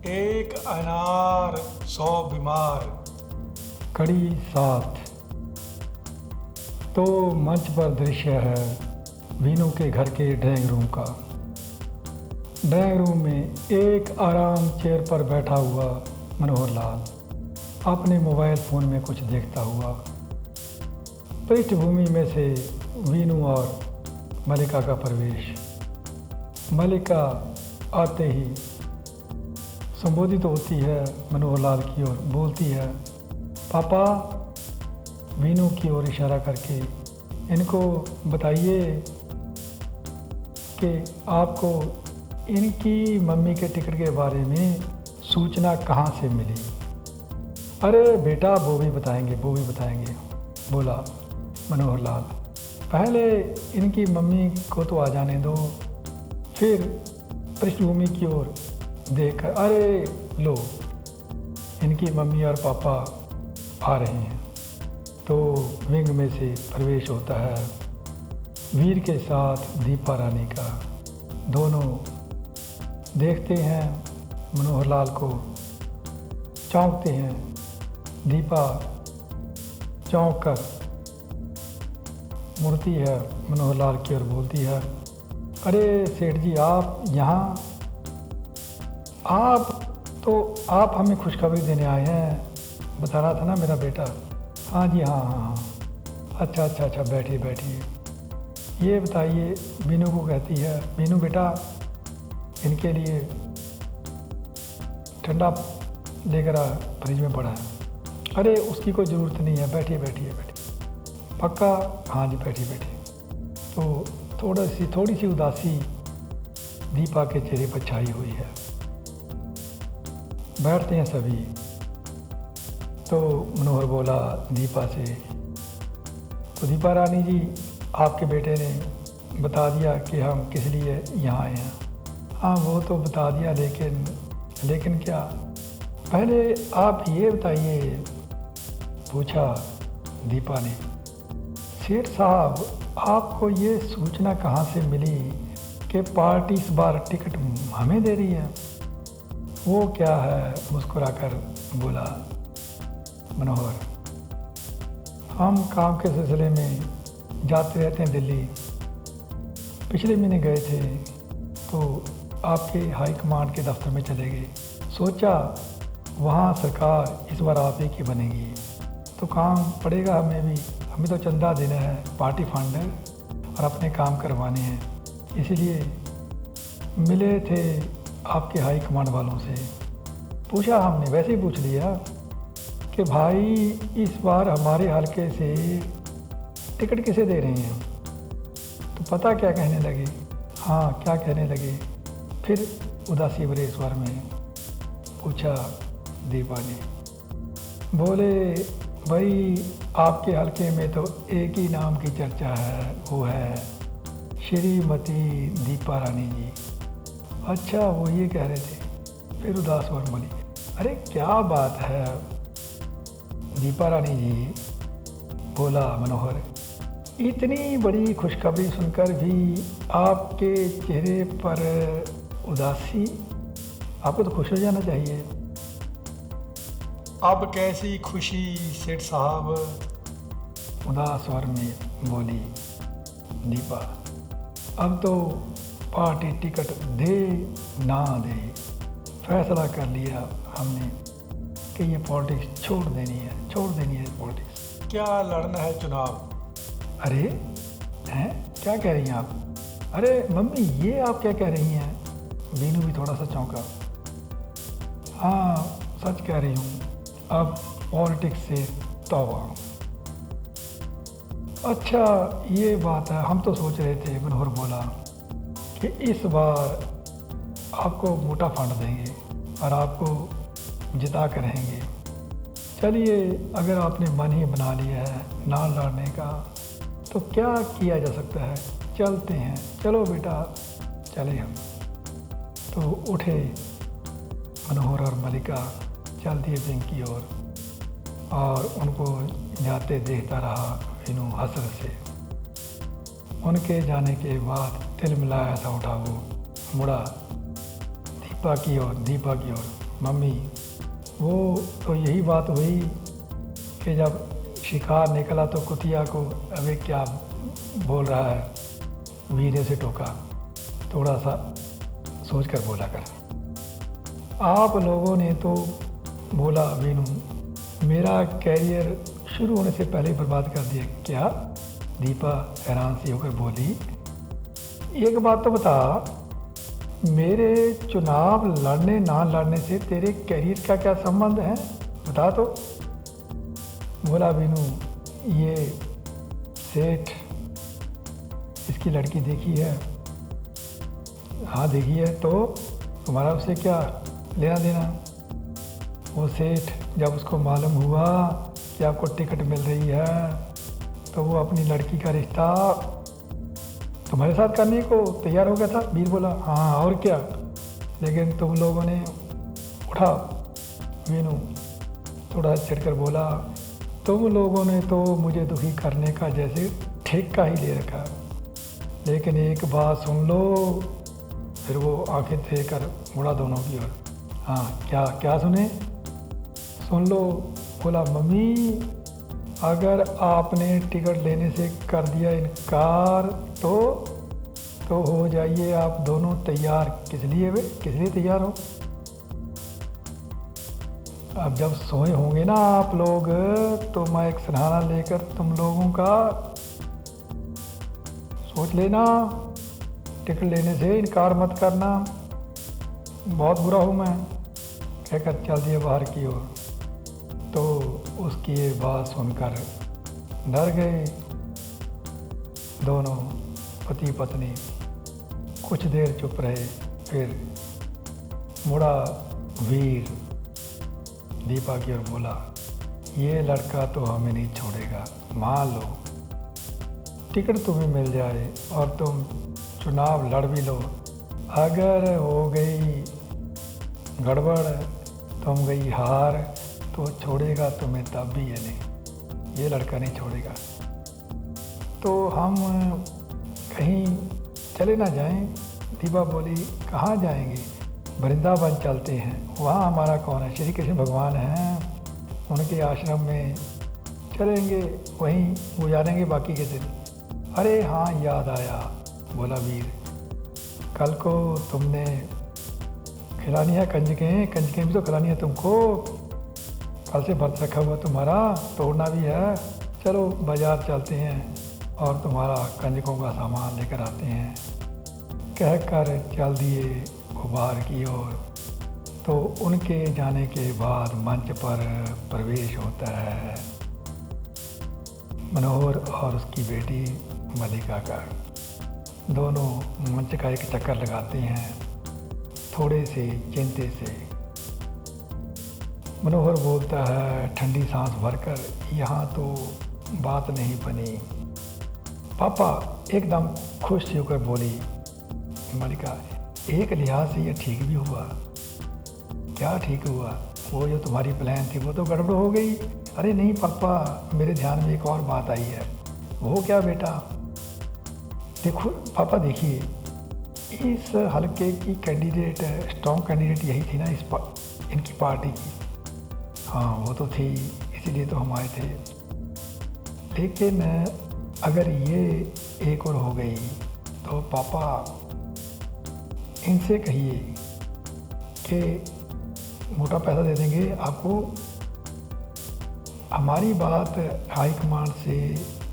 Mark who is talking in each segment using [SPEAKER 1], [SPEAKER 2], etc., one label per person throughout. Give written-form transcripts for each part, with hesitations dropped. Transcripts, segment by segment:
[SPEAKER 1] एक अनार 100 बीमार।
[SPEAKER 2] कड़ी 7। तो मंच पर दृश्य है वीनू के घर के ड्राइंग रूम का। ड्राइंग रूम में एक आराम चेयर पर बैठा हुआ मनोहर लाल अपने मोबाइल फ़ोन में कुछ देखता हुआ। पृष्ठभूमि में से वीनू और मलिका का प्रवेश। मलिका आते ही संबोधित होती है मनोहर लाल की ओर, बोलती है, पापा। वीनू की ओर इशारा करके, इनको बताइए कि आपको इनकी मम्मी के टिकट के बारे में सूचना कहाँ से मिली। अरे बेटा, वो भी बताएंगे बोला मनोहर लाल। पहले इनकी मम्मी को तो आ जाने दो। फिर पृष्ठभूमि की ओर देखकर, अरे लो, इनकी मम्मी और पापा आ रहे हैं। तो विंग में से प्रवेश होता है वीर के साथ दीपा रानी का। दोनों देखते हैं मनोहर लाल को, चौंकते हैं। दीपा चौंक कर मुड़ती है मनोहर लाल की ओर, बोलती है, अरे सेठ जी, आप यहाँ? आप हमें खुशखबरी देने आए हैं, बता रहा था ना मेरा बेटा। हाँ जी, हाँ। अच्छा, बैठिए। ये बताइए, वीनू को कहती है, वीनू बेटा, इनके लिए ठंडा लेकर आ, फ्रिज में पड़ा है। अरे उसकी कोई ज़रूरत नहीं है, बैठिए। पक्का? हाँ जी, बैठिए। तो थोड़ी सी उदासी दीपा के चेहरे पर छाई हुई है। बैठते हैं सभी। तो मनोहर बोला दीपा से, तो दीपा रानी जी, आपके बेटे ने बता दिया कि हम किस लिए यहाँ आए हैं। हाँ, वो तो बता दिया, लेकिन क्या? पहले आप ये बताइए, पूछा दीपा ने। सेठ साहब, आपको ये सूचना कहाँ से मिली कि पार्टी इस बार टिकट हमें दे रही है? वो क्या है, मुस्कुराकर बोला मनोहर, हम काम के सिलसिले में जाते रहते हैं दिल्ली। पिछले महीने गए थे तो आपके हाई कमांड के दफ्तर में चले गए। सोचा वहाँ सरकार इस बार आप ही की बनेगी, तो काम पड़ेगा हमें तो चंदा देना है, पार्टी फंड है और अपने काम करवाने हैं। इसीलिए मिले थे आपके हाई कमांड वालों से। पूछा हमने, वैसे ही पूछ लिया कि भाई इस बार हमारे हल्के से टिकट किसे दे रहे हैं? तो पता क्या कहने लगे? हाँ, क्या कहने लगे? फिर उदासी भरे स्वर में पूछा दीपा ने। बोले, भाई आपके हल्के में तो एक ही नाम की चर्चा है, वो है श्रीमती दीपा रानी जी। अच्छा, वो ये कह रहे थे। फिर उदास स्वर बोली, अरे क्या बात है दीपा रानी जी, बोला मनोहर। इतनी बड़ी खुशखबरी सुनकर भी आपके चेहरे पर उदासी, आपको तो खुश हो जाना चाहिए।
[SPEAKER 1] अब कैसी खुशी सेठ साहब?
[SPEAKER 2] उदास स्वर में बोली दीपा। अब तो पार्टी टिकट दे ना दे, फैसला कर लिया हमने कि ये पॉलिटिक्स छोड़ देनी है पॉलिटिक्स।
[SPEAKER 1] क्या लड़ना है चुनाव?
[SPEAKER 2] अरे हैं, क्या कह रही हैं आप? अरे मम्मी, ये आप क्या कह रही हैं? वीनू भी थोड़ा सा चौंका। हाँ, सच कह रही हूँ, अब पॉलिटिक्स से तौबा। अच्छा, ये बात है, हम तो सोच रहे थे, मनोहर बोला, कि इस बार आपको मोटा फंड देंगे और आपको जिता कर रहेंगे। चलिए, अगर आपने मन ही बना लिया है ना लड़ने का, तो क्या किया जा सकता है? चलते हैं, चलो बेटा, चले हम। तो उठे मनोहर और मलिका, चल दिए विंग की ओर और उनको जाते देखता रहा वीनू हसरत से। उनके जाने के बाद तिलमिलाया सा उठा वो मुड़ा दीपा की ओर, मम्मी वो तो यही बात हुई कि जब शिकार निकला तो कुतिया को अबे क्या बोल रहा है, वीर ने से टोका, थोड़ा सा सोच कर बोला कर। आप लोगों ने तो बोला वीनू मेरा कैरियर शुरू होने से पहले ही बर्बाद कर दिया। क्या? दीपा हैरान सी होकर बोली, एक बात तो बता, मेरे चुनाव लड़ने ना लड़ने से तेरे कैरियर का क्या संबंध है, बता तो। बोला वीनू, ये सेठ इसकी लड़की देखी है? हाँ देखी है, तो तुम्हारा उससे क्या लेना देना? वो सेठ जब उसको मालूम हुआ कि आपको टिकट मिल रही है तो वो अपनी लड़की का रिश्ता तुम्हारे साथ करने को तैयार हो गया था। वीर बोला, हाँ और क्या, लेकिन तुम लोगों ने उठा। वीनू थोड़ा चिढ़कर बोला, तुम लोगों ने तो मुझे दुखी करने का जैसे ठेका ही ले रखा। लेकिन एक बात सुन लो। फिर वो आंखें देख कर मुड़ा दोनों की ओर। हाँ क्या क्या सुने? सुन लो। बोला, मम्मी अगर आपने टिकट लेने से कर दिया इनकार तो हो जाइए आप दोनों तैयार। किस लिए वे, किस लिए तैयार हो? अब जब सोए होंगे ना आप लोग तो मैं एक सराहना लेकर तुम लोगों का सोच लेना। टिकट लेने से इनकार मत करना, बहुत बुरा हूँ मैं, कहकर चल दिया बाहर की ओर। तो उसकी ये बात सुनकर डर गए दोनों पति पत्नी। कुछ देर चुप रहे, फिर मुड़ा वीर दीपा की ओर बोला, ये लड़का तो हमें नहीं छोड़ेगा। मान लो टिकट तुम्हें मिल जाए और तुम चुनाव लड़ भी लो, अगर हो गई गड़बड़, तुम गई हार, तो छोड़ेगा तुम्हें तब भी ये नहीं, ये लड़का नहीं छोड़ेगा। तो हम कहीं चले ना जाएं? दीपा बोली, कहाँ जाएंगे? वृंदावन चलते हैं, वहाँ हमारा कौन है, श्री कृष्ण भगवान हैं, उनके आश्रम में चलेंगे, वहीं गुजारेंगे बाकी के दिन। अरे हाँ याद आया, बोला वीर, कल को तुमने खिलानी है कंजकें भी तो खिलानी है तुमको, कल से व्रत रखा हुआ तुम्हारा, तोड़ना भी है। चलो बाजार चलते हैं और तुम्हारा कंजकों का सामान लेकर आते हैं। कहकर चल दिए गुबार की ओर। तो उनके जाने के बाद मंच पर प्रवेश होता है मनोहर और उसकी बेटी मल्लिका का। दोनों मंच का एक चक्कर लगाते हैं, थोड़े से चिंते से। मनोहर बोलता है ठंडी सांस भरकर, यहाँ तो बात नहीं बनी। पापा एकदम खुश होकर बोली मल्लिका, एक लिहाज से ये ठीक भी हुआ। क्या ठीक हुआ? वो जो तुम्हारी प्लान थी वो तो गड़बड़ हो गई। अरे नहीं पापा, मेरे ध्यान में एक और बात आई है। वो क्या बेटा? देखो पापा, देखिए इस हल्के की कैंडिडेट, स्ट्रॉन्ग कैंडिडेट यही थी ना इनकी पार्टी की। हाँ वो तो थी, इसीलिए तो हम आए थे। लेकिन अगर ये एक और हो गई तो पापा इनसे कहिए कि मोटा पैसा दे देंगे आपको, हमारी बात हाईकमांड से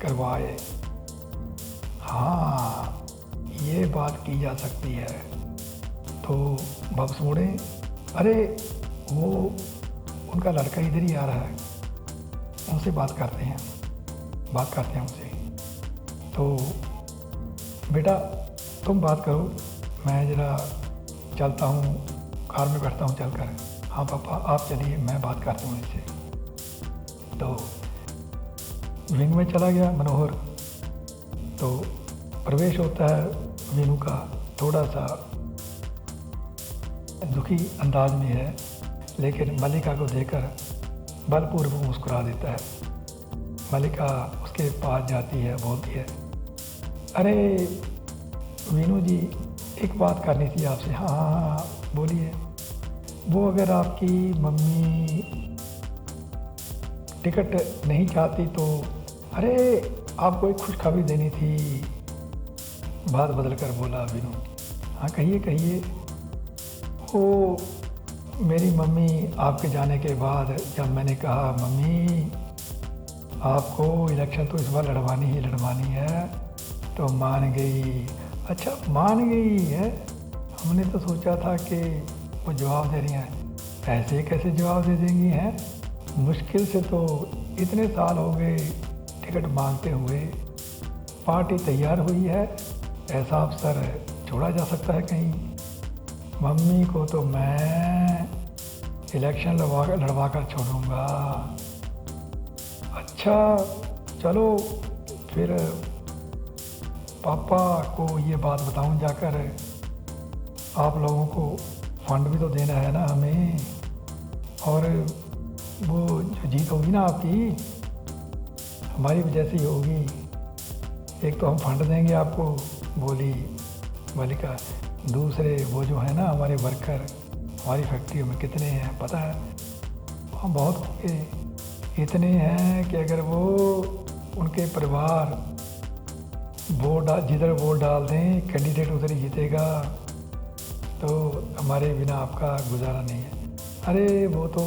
[SPEAKER 2] करवाए। हाँ ये बात की जा सकती है। तो वापस मुड़े, अरे वो उनका लड़का इधर ही आ रहा है, उनसे बात करते हैं उनसे। तो बेटा तुम बात करो, मैं ज़रा चलता हूँ, कार में बैठता हूँ चलकर। हाँ पापा आप चलिए, मैं बात करता हूँ इनसे। तो विंग में चला गया मनोहर। तो प्रवेश होता है वीनू का, थोड़ा सा दुखी अंदाज में है, लेकिन मल्लिका को देखकर बलपूर्वक मुस्कुरा देता है। मल्लिका उसके पास जाती है, बोलती है, अरे वीनू जी एक बात करनी थी आपसे। हाँ हाँ हाँ बोलिए। वो अगर आपकी मम्मी टिकट नहीं चाहती तो अरे आपको एक खुशखबरी देनी थी। बात बदल कर बोला विनू। हाँ कहिए कहिए। वो मेरी मम्मी आपके जाने के बाद जब मैंने कहा मम्मी आपको इलेक्शन तो इस बार लड़वानी ही लड़वानी है तो मान गई। अच्छा मान गई है। हमने तो सोचा था कि वो जवाब दे रही हैं। ऐसे कैसे जवाब दे देंगी हैं? मुश्किल से तो इतने साल हो गए टिकट मांगते हुए। पार्टी तैयार हुई है, ऐसा अवसर छोड़ा जा सकता है कहीं? मम्मी को तो मैं इलेक्शन लड़वा कर छोड़ूंगा। अच्छा चलो फिर पापा को ये बात बताऊं जाकर। आप लोगों को फंड भी तो देना है ना हमें। और वो जो जीत होगी ना आपकी हमारी वजह से ही होगी। एक तो हम फंड देंगे आपको बोली मलिका। दूसरे वो जो है ना हमारे वर्कर हमारी फैक्ट्रियों में कितने हैं पता है? हम बहुत होंगे। इतने हैं कि अगर वो उनके परिवार जिधर वोट डाल दें कैंडिडेट उधर ही जीतेगा तो हमारे बिना आपका गुजारा नहीं है। अरे वो तो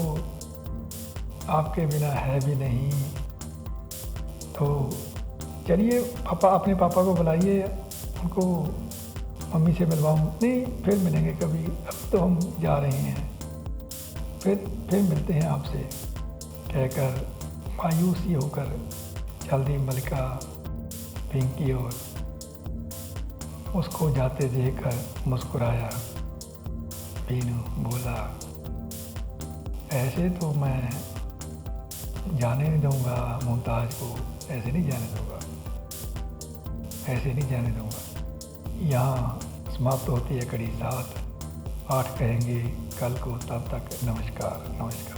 [SPEAKER 2] आपके बिना है भी नहीं। तो चलिए पापा अपने पापा को बुलाइए, उनको मम्मी से मिलवाऊँ। नहीं फिर मिलेंगे कभी, अब तो हम जा रहे हैं। फिर मिलते हैं आपसे कहकर मायूसी होकर चल दी मलिका पिंकी और उसको जाते देखकर मुस्कुराया बीनू। बोला ऐसे तो मैं जाने नहीं दूंगा मुमताज़ को, ऐसे नहीं जाने दूंगा, ऐसे नहीं जाने दूंगा। यहाँ समाप्त होती है कड़ी 7। 8 कहेंगे कल को। तब तक नमस्कार नमस्कार।